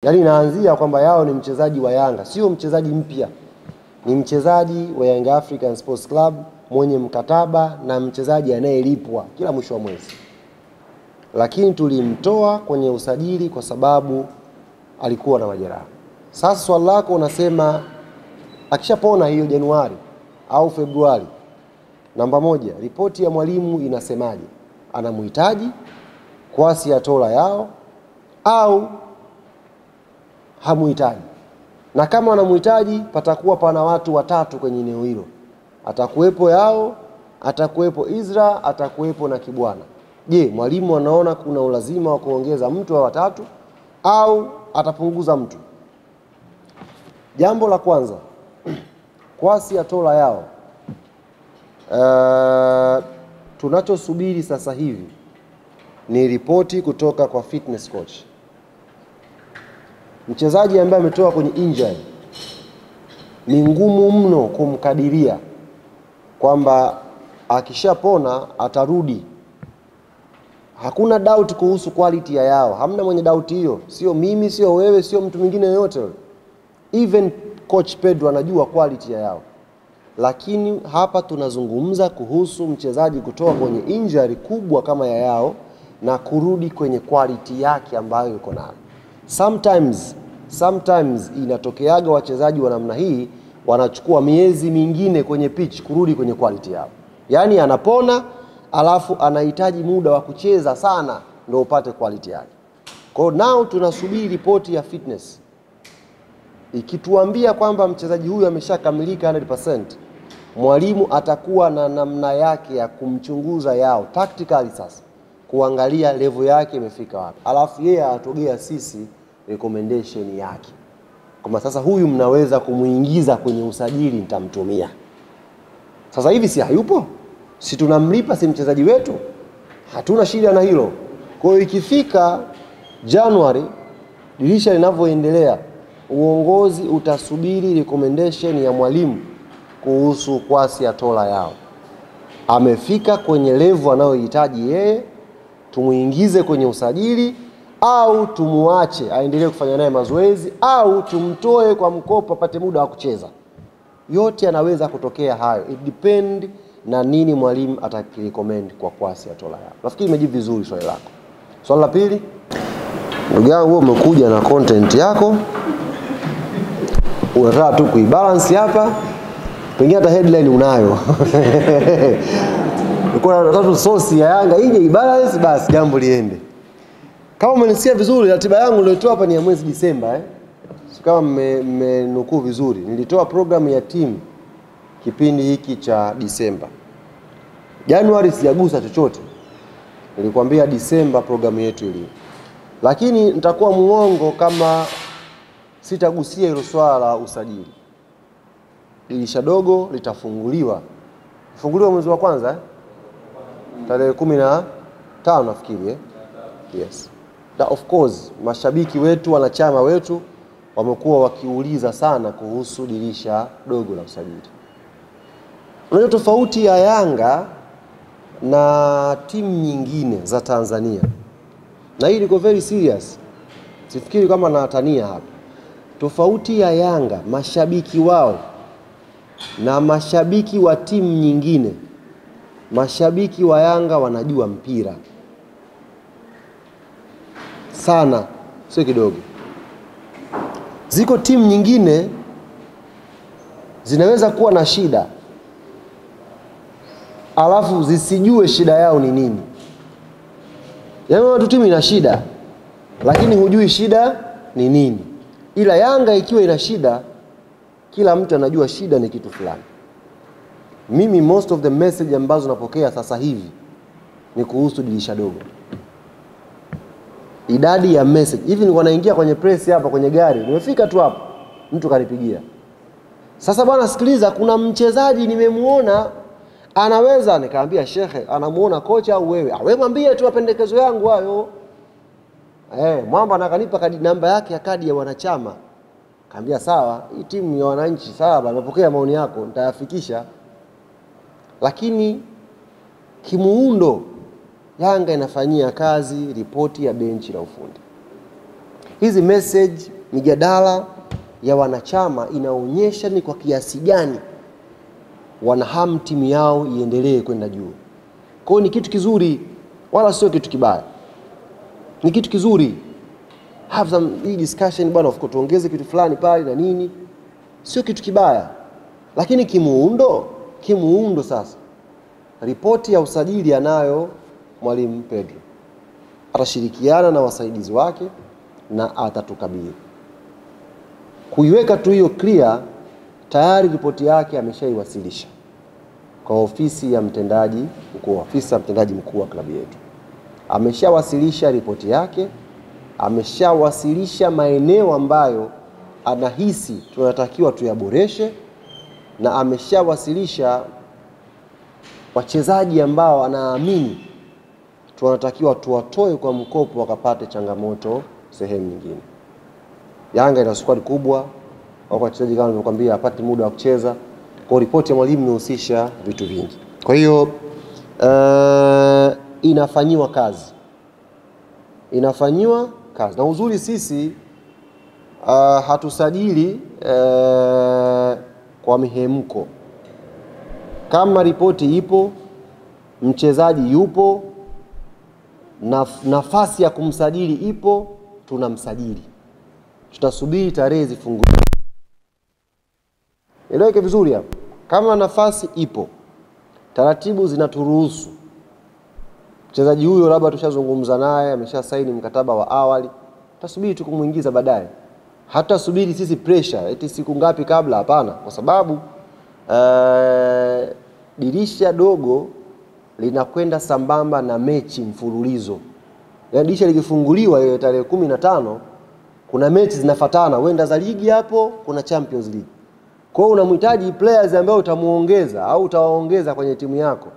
Yaani naanzia kwamba Yao ni mchezaji wa Yanga, sio mchezaji mpya. Ni mchezaji wa Young African Sports Club mwenye mkataba na mchezaji anayelipwa kila mwisho wa mwezi. Lakini tulimtoa kwenye usajili kwa sababu alikuwa na majeraha. Sasa swali lako unasema akishapona hiyo Januari au Februari, namba moja, ripoti ya mwalimu inasemaje? Anamhitaji Kwasi Atola Yao au hamuhitaji? Na kama anamhitaji, patakuwa pana watu watatu kwenye eneo hilo. Atakuwepo Yao, atakuwepo Izra, atakuwepo na Kibwana. Je, mwalimu anaona kuna ulazima wa kuongeza mtu wa watatu au atapunguza mtu? Jambo la kwanza, Kwasi Atola Yao, tunachosubiri sasa hivi ni ripoti kutoka kwa fitness coach. Mchezaji ambaye ametoka kwenye injury ni ngumu mno kumkadiria kwamba akishapona atarudi. Hakuna doubt kuhusu quality ya Yao, hamna mwenye doubt hiyo, sio mimi, sio wewe, sio mtu mwingine yoyote. Even coach Pedro anajua quality ya Yao. Lakini hapa tunazungumza kuhusu mchezaji kutoka kwenye injury kubwa kama ya Yao na kurudi kwenye quality yake ambayo yuko nayo. Sometimes inatokeaga wachezaji wa namna hii wanachukua miezi mingine kwenye pitch kurudi kwenye quality yao. Yaani anapona alafu anahitaji muda wa kucheza sana ndio upate quality yake. Kwa hiyo now tunasubiri ripoti ya fitness. Ikituambia kwamba mchezaji huyu ameshakamilika 100%, mwalimu atakuwa na namna yake ya kumchunguza Yao tactically sasa, kuangalia level yake imefika wapi. Alafu yeye atogea sisi recommendation yake. Kama sasa huyu mnaweza kumuingiza kwenye usajili, nitamtumia. Sasa hivi si hayupo? Si tunamlipa, si mchezaji wetu? Hatuna shida na hilo. Kwa hiyo ikifika January, dirisha linavyoendelea, uongozi utasubiri recommendation ya mwalimu kuhusu Kwasi Atola Yao. Amefika kwenye level anayohitaji yeye, tumuingize kwenye usajili au tumuache aendelee kufanya naye mazoezi au tumtoe kwa mkopo apate muda wa kucheza. Yote yanaweza kutokea hayo. It depend na nini mwalimu atakirecommend kwa Kwasi Atola Yao. Nafikiri nimejibu vizuri swali lako. Swali la pili, ndugu yangu, wewe umekuja na content yako, unataka tu kuibalance hapa, pengine hata headline unayo. Uko na tatu source ya Yanga ije ibalance, basi jambo liende. Kama umenisikia vizuri, ratiba yangu nilitoa hapa ni ya mwezi Disemba kama mmenukuu vizuri, nilitoa program ya team kipindi hiki cha Disemba. Januari sijagusa chochote. Nilikwambia Disemba program yetu ile. Lakini nitakuwa muongo kama sitagusia hilo swala la usajili. Dirisha dogo litafunguliwa. Funguliwa mwezi wa kwanza tarehe 15 nafikiri Yes. Of course, mashabiki wetu, wanachama wetu wamekuwa wakiuliza sana kuhusu dirisha dogo la usajili. Unajua tofauti ya Yanga na timu nyingine za Tanzania, na hii liko very serious, sifikiri kama natania hapa. Tofauti ya Yanga, mashabiki wao na mashabiki wa timu nyingine, mashabiki wa Yanga wanajua mpira sana, sio kidogo. Ziko timu nyingine zinaweza kuwa na shida alafu zisijue shida yao ni nini. Yaani watu timu ina shida lakini hujui shida ni nini. Ila Yanga ikiwa ina shida, kila mtu anajua shida ni kitu fulani. Mimi most of the message ambazo napokea sasa hivi ni kuhusu dirisha dogo. Idadi ya message, hivi nilikuwa naingia kwenye press hapa kwenye gari, nimefika tu hapo mtu kanipigia, sasa bwana sikiliza, kuna mchezaji nimemuona anaweza. Nikamwambia shekhe, anamuona kocha au wewe? Wewe mwambie tu mapendekezo yangu hayo. Mwamba akanipa namba yake ya kadi ya wanachama. Kaambia sawa, hii timu ya wananchi sawa, napokea maoni yako, nitayafikisha. Lakini kimuundo Yanga inafanyia kazi ripoti ya benchi la ufundi. Hizi message, mijadala ya wanachama inaonyesha ni kwa kiasi gani wanahamu timu yao iendelee kwenda juu. Kwa hiyo ni kitu kizuri, wala sio kitu kibaya. Ni kitu kizuri. Have some discussion bwana, of course tuongeze kitu fulani pale na nini. Sio kitu kibaya. Lakini kimuundo sasa. Ripoti ya usajili anayo Mwalimu Pedro. Atashirikiana na wasaidizi wake na atatukabidhi. Kuiweka tu hiyo clear, tayari ripoti yake ameshaiwasilisha kwa ofisi ya mtendaji mkuu wa klabu yetu. Ameshawasilisha ripoti yake, ameshawasilisha maeneo ambayo anahisi tunatakiwa tuyaboreshe, na ameshawasilisha wachezaji ambao anaamini tunatakiwa tuwatoe kwa mkopo wakapate changamoto sehemu nyingine. Yanga ina squad kubwa, wako wachezaji kama nilivyokuambia apate muda wa kucheza. Kwa ripoti ya mwalimu inahusisha vitu vingi. Kwa hiyo inafanywa kazi. Na uzuri sisi hatusajili kwa mihemko. Kama ripoti ipo, mchezaji yupo, nafasi ya kumsajili ipo, tunamsajili. Tutasubiri tarehe zifunguliwe. Eleweke vizuri hapo. Kama nafasi ipo, taratibu zinaturuhusu, mchezaji huyo labda tushazungumza naye, ameshasaini mkataba wa awali, tutasubiri tu kumuingiza baadaye. Hata subiri sisi pressure eti siku ngapi kabla, hapana, kwa sababu dirisha dogo linakwenda sambamba na mechi mfululizo. Yaani dirisha likifunguliwa ile tarehe 15 kuna mechi zinafuatana, wenda za ligi hapo, kuna Champions League. Kwa hiyo unamhitaji players ambao utamuongeza au utawaongeza kwenye timu yako.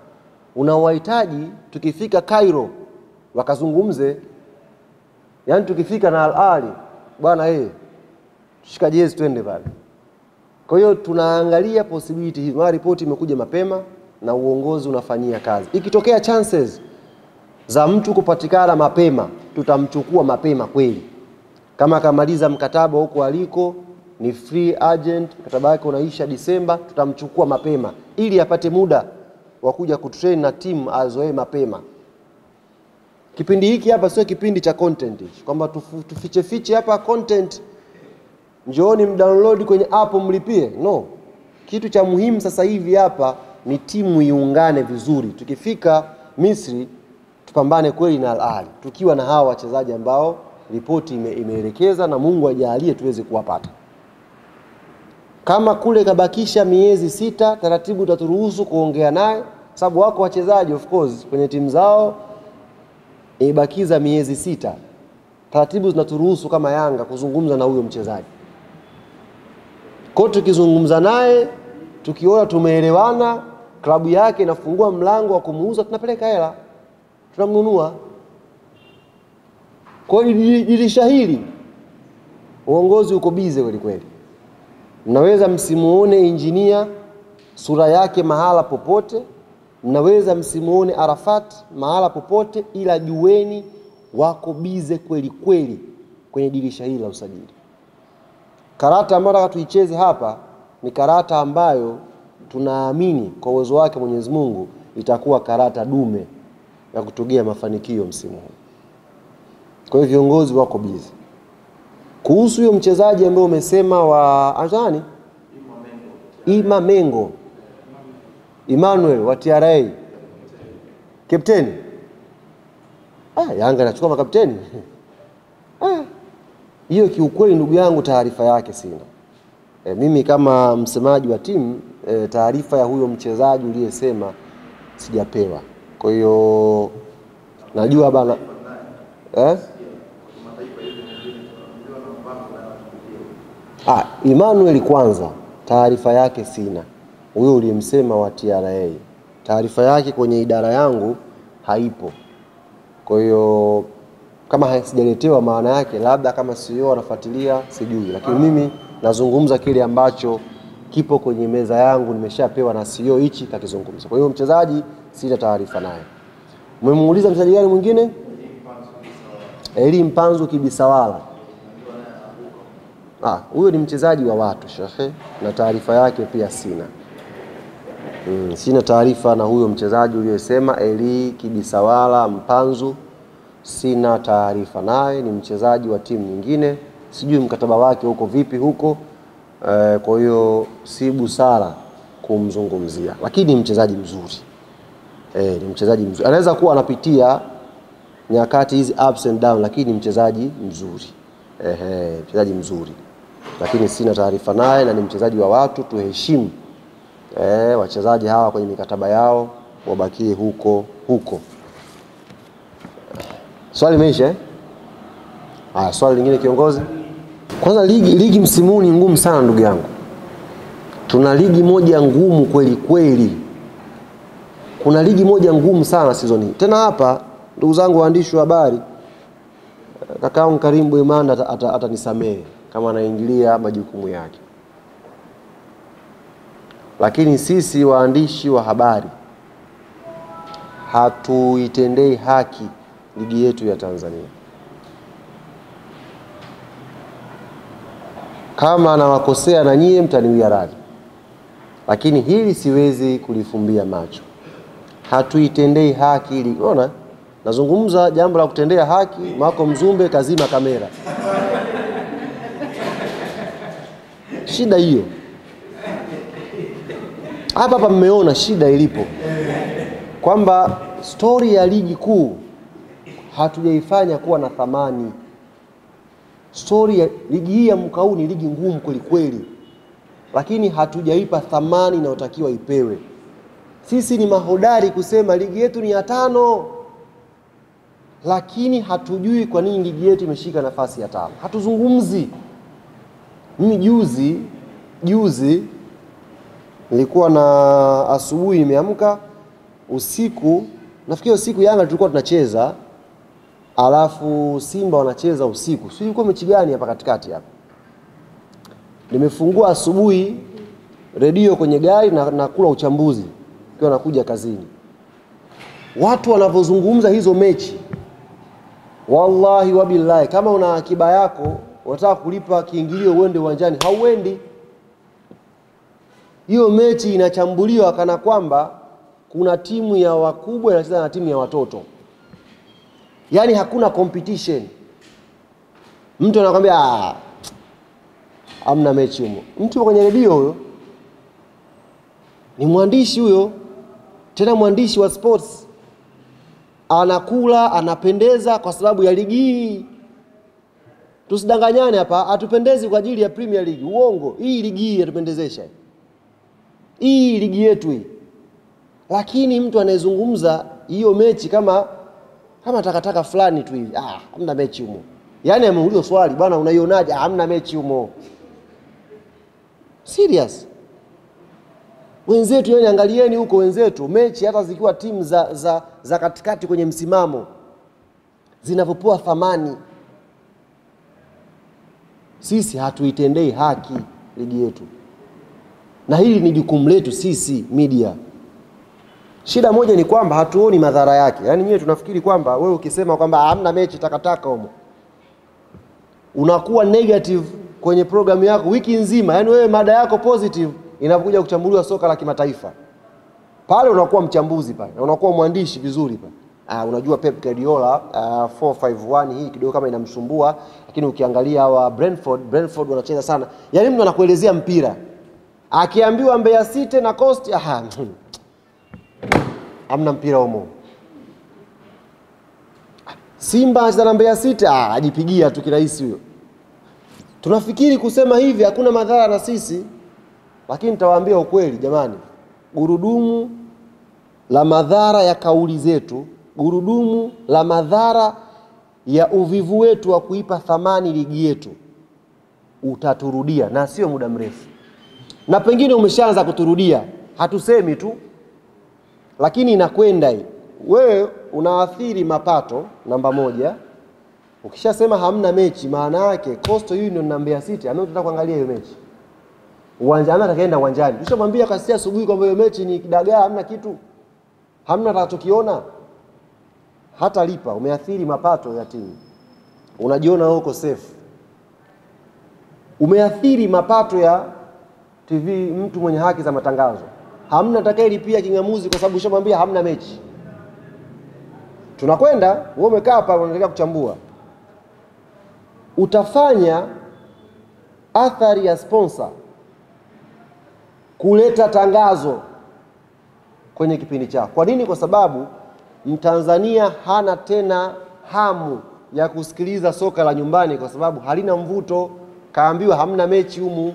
Unawahitaji tukifika Cairo wakazungumze. Yaani tukifika na Al Ahly, bwana tushika jezi twende pale. Kwa hiyo tunaangalia possibility hii. Mara ripoti imekuja mapema na uongozi unafanyia kazi. Ikitokea chances za mtu kupatikana mapema, tutamchukua mapema kweli. Kama akamaliza mkataba huko aliko, ni free agent, mkataba wake unaisha Disemba, tutamchukua mapema ili apate muda wa kuja kutrain na timu azoee mapema. Kipindi hiki hapa sio kipindi cha content, kwamba tufiche hapa content, njooni mdownload kwenye app mlipie. No. Kitu cha muhimu sasa hivi hapa ni timu iungane vizuri. Tukifika Misri tupambane kweli na Al Ahly, tukiwa na hawa wachezaji ambao ripoti imeelekeza na Mungu ajalie tuweze kuwapata. Kama kule kabakisha miezi 6, taratibu taturuhusu kuongea naye, sababu wako wachezaji of course kwenye timu zao ibakiza miezi 6. Taratibu zinaturuhusu kama Yanga kuzungumza na huyo mchezaji. Kwa tukizungumza naye, tukiona tumeelewana, klabu yake inafungua mlango wa kumuuza, tunapeleka hela, tunamnunua. Kwa hiyo dirisha hili uongozi uko bize kweli kweli. Mnaweza msimuone engineer sura yake mahala popote, mnaweza msimuone Arafat mahala popote, ila jueni wako bize kweli kweli kwenye dirisha hili la usajili. Karata ambayo tuicheze hapa ni karata ambayo tunaamini kwa uwezo wake Mwenyezi Mungu itakuwa karata dume ya kutugea mafanikio msimu huu. Kwa hiyo viongozi wako bize. Kuhusu huyo mchezaji ambaye umesema wa Anjani Mengo Emmanuel wa TRA, kapteni. Yanga anachukua makapteni. Hiyo kiukweli ndugu yangu taarifa yake sina. Mimi kama msemaji wa timu taarifa ya huyo mchezaji uliyesema sijapewa. Kwa hiyo najua bana Emmanuel kwanza taarifa yake sina. Huyo uliyemsema wa TRA taarifa yake kwenye idara yangu haipo. Kwa hiyo kama sijaletewa maana yake labda kama CEO anafuatilia sijui, lakini mimi nazungumza kile ambacho kipo kwenye meza yangu, nimeshapewa na CEO hichi kakizungumza. Kwa hiyo mchezaji sina taarifa naye. Umemuuliza mchezaji gani mwingine? Eli Mpanzu Kibisawala. Huyo ni mchezaji wa watu shekhe, na taarifa yake pia sina. Sina taarifa na huyo mchezaji uliyosema Eli Kibisawala Mpanzu, sina taarifa naye. Ni mchezaji wa timu nyingine, sijui mkataba wake uko vipi huko. Kwa hiyo si busara kumzungumzia, lakini ni mchezaji mzuri. Ni mchezaji mzuri, anaweza kuwa anapitia nyakati hizi ups and down, lakini ni mchezaji mzuri. Mchezaji mzuri, lakini sina taarifa naye, na ni mchezaji wa watu. Tuheshimu wachezaji hawa kwenye mikataba yao, wabakie huko. Swali imeisha. Swali lingine kiongozi. Kwanza ligi msimu huu ni ngumu sana ndugu yangu. Tuna ligi moja ngumu kweli kweli. Kuna ligi moja ngumu sana season hii. Tena hapa ndugu zangu waandishi wa habari, kakaangu Karim Boimanda atanisamehe kama anaingilia majukumu yake. Lakini sisi waandishi wa habari hatuitendei haki ligi yetu ya Tanzania. Kama nawakosea na nyie mtaniwia radhi, lakini hili siwezi kulifumbia macho. Hatuitendei haki ligi. Unaona? Nazungumza jambo la kutendea haki, Mako Mzumbe kazima kamera. Shida hiyo. Hapa mmeona shida ilipo. Kwamba story ya ligi kuu hatujaifanya kuwa na thamani. Story ya ligi hii ya mwaka huu ni ligi ngumu kweli kweli, lakini hatujaipa thamani inayotakiwa ipewe. Sisi ni mahodari kusema ligi yetu ni ya 5, lakini hatujui kwa nini ligi yetu imeshika nafasi ya 5. Hatuzungumzi. Mimi juzi nilikuwa na asubuhi nimeamka, usiku nafikiri usiku Yanga tulikuwa tunacheza, alafu Simba wanacheza usiku. Sio ilikuwa mechi gani hapa katikati hapa. Nimefungua asubuhi redio kwenye gari na kula uchambuzi kwa nakuja kazini. Watu wanavozungumza hizo mechi, wallahi wabillahi, kama una akiba yako unataka kulipa kiingilio uende uwanjani, hauendi. Hiyo mechi inachambuliwa kana kwamba kuna timu ya wakubwa inacheza na timu ya watoto. Yaani hakuna competition. Mtu anakuambia hamna mechi huko. Mtu kwenye redio huyo ni mwandishi huyo, tena mwandishi wa sports. Anakula, anapendeza kwa sababu ya ligi hii. Tusidanganyane hapa, hatupendezi kwa ajili ya Premier League. Uongo. Hii ligi hii yatupendezesha. Hii ligi yetu hii. Lakini mtu anayezungumza hiyo mechi kama takataka fulani tu hivi. Hamna mechi humo. Yaani ameulizwa swali, bwana unaionaje? Hamna mechi humo. Serious. Wenzetu, yani angalieni huko wenzetu, mechi hata zikiwa timu za katikati kwenye msimamo zinavyopoa thamani. Sisi hatuitendei haki ligi yetu. Na hili ni jukumu letu sisi media. Shida moja ni kwamba hatuoni madhara yake. Yaani nyewe tunafikiri kwamba wewe ukisema kwamba hamna mechi takataka humo, unakuwa negative kwenye programu yako wiki nzima. Yaani wewe mada yako positive inapokuja kuchambuliwa soka la kimataifa. Pale unakuwa mchambuzi pale. Na unakuwa mwandishi vizuri pale. Unajua Pep Guardiola 4-5-1 hii kidogo kama inamsumbua, lakini ukiangalia hawa Brentford wanacheza sana. Yaani mtu anakuelezea mpira. Akiambiwa Mbeya City na Coast, hamna mpira humo. Simba anacheza na Mbeya City, ajipigia tu kirahisi huyo. Tunafikiri kusema hivi hakuna madhara na sisi, lakini nitawaambia ukweli jamani. Gurudumu la madhara ya kauli zetu, gurudumu la madhara ya uvivu wetu wa kuipa thamani ligi yetu utaturudia, na sio muda mrefu. Na pengine umeshaanza kuturudia. Hatusemi tu, lakini inakwenda hii. Wewe unaathiri mapato namba 1. Ukishasema hamna mechi, maana yake Coastal Union na Mbeya City anataka kuangalia hiyo mechi. Uwanjani atakaenda uwanjani. Tushamwambia kasi asubuhi kwamba hiyo mechi ni kidagaa, hamna kitu. Hamna atakachokiona. Hata lipa, umeathiri mapato ya timu. Unajiona uko safe. umeathiri mapato ya TV mtu mwenye haki za matangazo. Hamna atakayelipia kingamuzi kwa sababu ushamwambia hamna mechi. Tunakwenda, wewe umekaa hapa unaendelea kuchambua. Utafanya athari ya sponsor kuleta tangazo kwenye kipindi chako. Kwa nini? Kwa sababu Mtanzania hana tena hamu ya kusikiliza soka la nyumbani kwa sababu halina mvuto. Kaambiwa hamna mechi humu,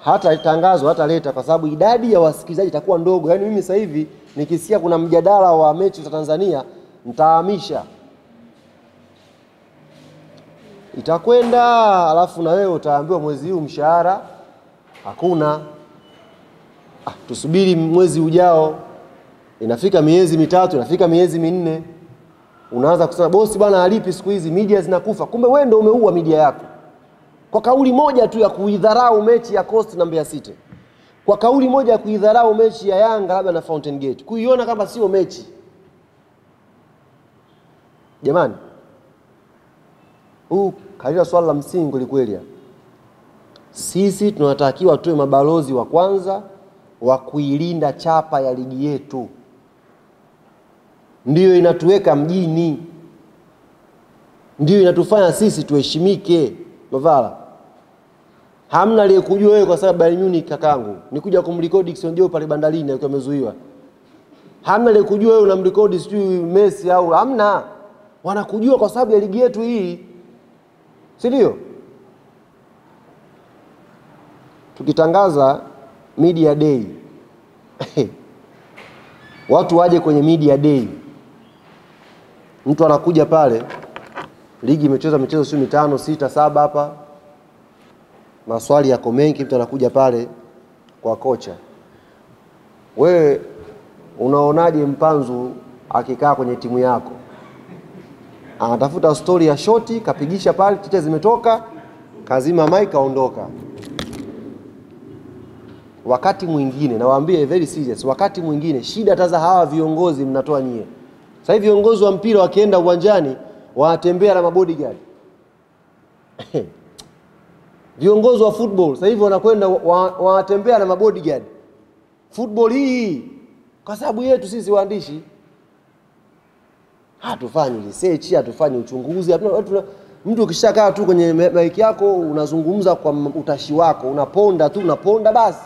hata tangazo hata leta kwa sababu idadi ya wasikilizaji itakuwa ndogo. Yaani mimi sasa hivi nikisikia kuna mjadala wa mechi za Tanzania nitahamisha. Itakwenda alafu na wewe utaambiwa mwezi huu mshahara hakuna. Tusubiri mwezi ujao. Inafika miezi mitatu, inafika miezi minne. Unaanza kusema bosi bwana alipi siku hizi, media zinakufa. Kumbe wewe ndio umeua media yako. Kwa kauli moja tu ya kuidharau mechi ya Coast na Mbeya City. Kwa kauli moja ya kuidharau mechi ya Yanga labda na Fountain Gate. Kuiona kama sio mechi. Jamani. Katika swala la msingi kweli. Sisi tunatakiwa tuwe mabalozi wa kwanza wa kuilinda chapa ya ligi yetu. Ndiyo inatuweka mjini. Ndiyo inatufanya sisi tuheshimike. Mavala. Hamna aliyekujua wewe kwa sababu Bayern Munich kakangu. Nikuja kumrecord Dickson Joe pale bandarini akiwa amezuiwa. Hamna aliyekujua wewe unamrecord sijui Messi au hamna. Wanakujua kwa sababu ya ligi yetu hii. Si ndio? Tukitangaza media day. Watu waje kwenye media day. Mtu anakuja pale, ligi imecheza michezo sio 5, 6, 7 hapa. Maswali yako mengi, mtu anakuja pale kwa kocha. Wewe unaonaje Mpanzu akikaa kwenye timu yako? Anatafuta story ya shoti, kapigisha pale, tete zimetoka, kazima mic kaondoka. Wakati mwingine nawaambia very serious, wakati mwingine shida hata za hawa viongozi mnatoa nyie. Sasa hivi viongozi wa mpira wakienda uwanjani wanatembea na mabodyguard. Viongozi wa football sasa hivi wanakwenda wanatembea na mabodyguard. Football hii kwa sababu yetu sisi waandishi hatufanyi research, hatufanyi uchunguzi. Mtu ukishakaa tu kwenye mic yako unazungumza kwa utashi wako, unaponda basi.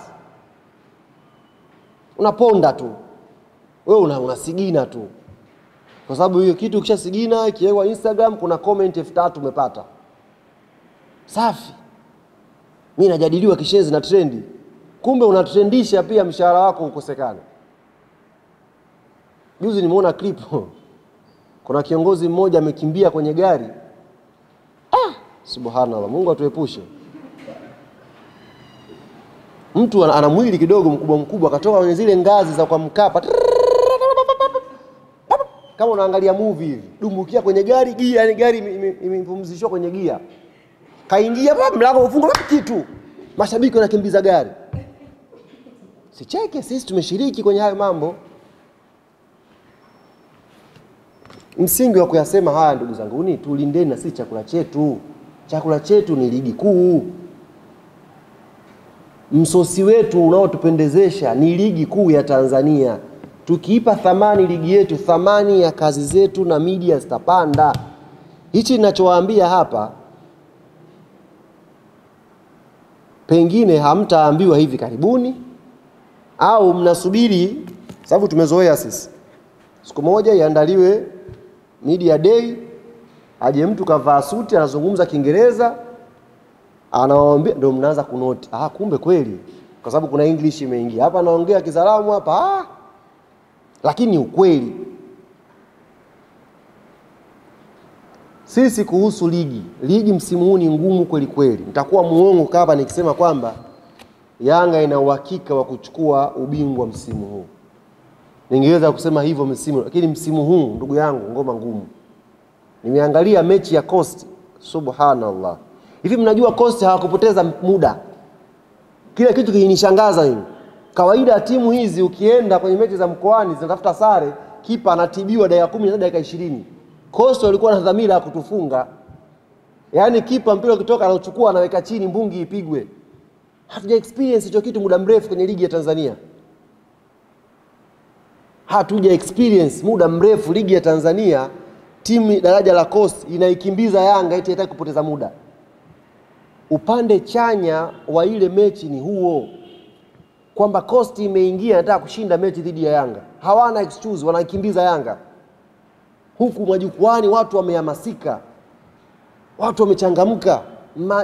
Unaponda tu. Wewe unasigina tu. Kwa sababu hiyo kitu ukishasigina kiwewa Instagram kuna comment 3000 umepata. Safi. Mimi najadiliwa kishezi na trendi. Kumbe unatrendisha pia mshahara wako ukosekane. Juzi nimeona clip. Kuna kiongozi mmoja amekimbia kwenye gari. Subhanallah, Mungu atuepushe. Mtu ana mwili kidogo mkubwa akatoka kwenye zile ngazi za kwa Mkapa. Kama unaangalia movie hivi, dumbukia kwenye gari, gia, yani gari imepumzishwa kwenye gia. Kaingia hapa mlango ufungwa kitu. Mashabiki wanakimbiza gari. Sicheke, sisi tumeshiriki kwenye hayo mambo. Msingi wa kuyasema haya ndugu zangu ni tulindeni na sisi chakula chetu. Chakula chetu ni ligi kuu. Msosi wetu unaotupendezesha ni ligi kuu ya Tanzania. Tukiipa thamani ligi yetu, thamani ya kazi zetu na media zitapanda. Hichi ninachowaambia hapa pengine hamtaambiwa hivi karibuni au mnasubiri sababu tumezoea sisi. Siku moja iandaliwe media day, aje mtu kavaa suti anazungumza Kiingereza, anawaambia ndio mnaanza kunoti. Kumbe kweli kwa sababu kuna English imeingia. Hapa anaongea Kizalamu hapa. Lakini ukweli sisi kuhusu ligi msimu huu ni ngumu kweli kweli. Nitakuwa muongo kama nikisema kwamba Yanga ina uhakika wa kuchukua ubingwa msimu huu. Ningeweza kusema hivyo msimu, lakini msimu huu ndugu yangu ngoma ngumu. Nimeangalia mechi ya Coast, subhanallah. Hivi mnajua Coast hawakupoteza muda. Kila kitu kinishangaza hivi. Kawaida timu hizi ukienda kwenye mechi za mkoani zinatafuta sare, kipa anatibiwa dakika 10 na dakika 20. Coast walikuwa na dhamira ya kutufunga. Yaani kipa mpira ukitoka anachukua anaweka chini mbungi ipigwe. Hatuja experience hicho kitu muda mrefu kwenye ligi ya Tanzania. Hatuja experience muda mrefu ligi ya Tanzania, timu daraja la Coast inaikimbiza Yanga eti haitaki kupoteza muda. Upande chanya wa ile mechi ni huo, kwamba Coast imeingia nataka kushinda mechi dhidi ya Yanga. Hawana excuse, wanaikimbiza Yanga. Huku majukwani watu wamehamasika, watu wamechangamka,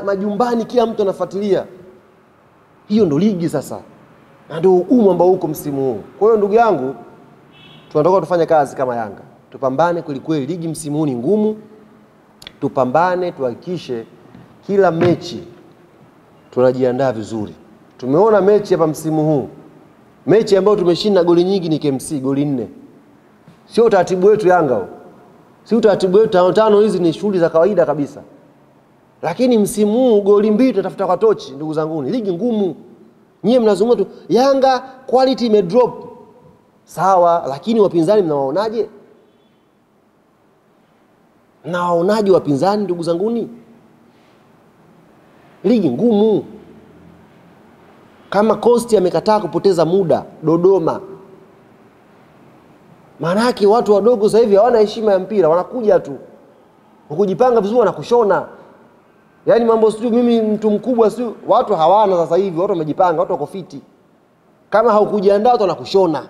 majumbani kila mtu anafuatilia. Hiyo ndo ligi sasa, na ndio ugumu ambao uko msimu huu. Kwa hiyo ndugu yangu, tunataka tufanye kazi kama Yanga, tupambane kweli kweli. Ligi msimu huu ni ngumu, tupambane, tuhakikishe kila mechi tunajiandaa vizuri. Tumeona mechi hapa msimu huu, mechi ambayo tumeshinda goli nyingi ni KMC, goli 4. Sio utaratibu wetu Yanga huo. Si utaratibu wetu, 5 hizi ni shughuli za kawaida kabisa. Lakini msimu huu goli 2 tutafuta kwa tochi, ndugu zangu, ni ligi ngumu. Nyie mnazungumza tu Yanga quality imedrop. Sawa, lakini wapinzani mnawaonaje? Mnawaonaje wapinzani ndugu zanguni? Ligi ngumu. Kama Coast amekataa kupoteza muda Dodoma, maana yake watu wadogo sasa hivi hawana heshima ya mpira, wanakuja tu. Ukujipanga vizuri wanakushona. Yaani mambo sio mimi mtu mkubwa sio, watu hawana sasa hivi, watu wamejipanga, watu wako fiti. Kama haukujiandaa watu wanakushona.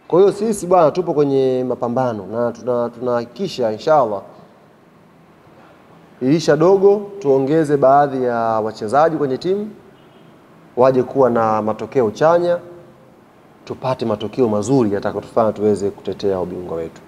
Kwa hiyo sisi bwana tupo kwenye mapambano na tunahakikisha inshallah dirisha dogo tuongeze baadhi ya wachezaji kwenye timu waje kuwa na matokeo chanya, tupate matokeo mazuri yatakayotufanya tuweze kutetea ubingwa wetu.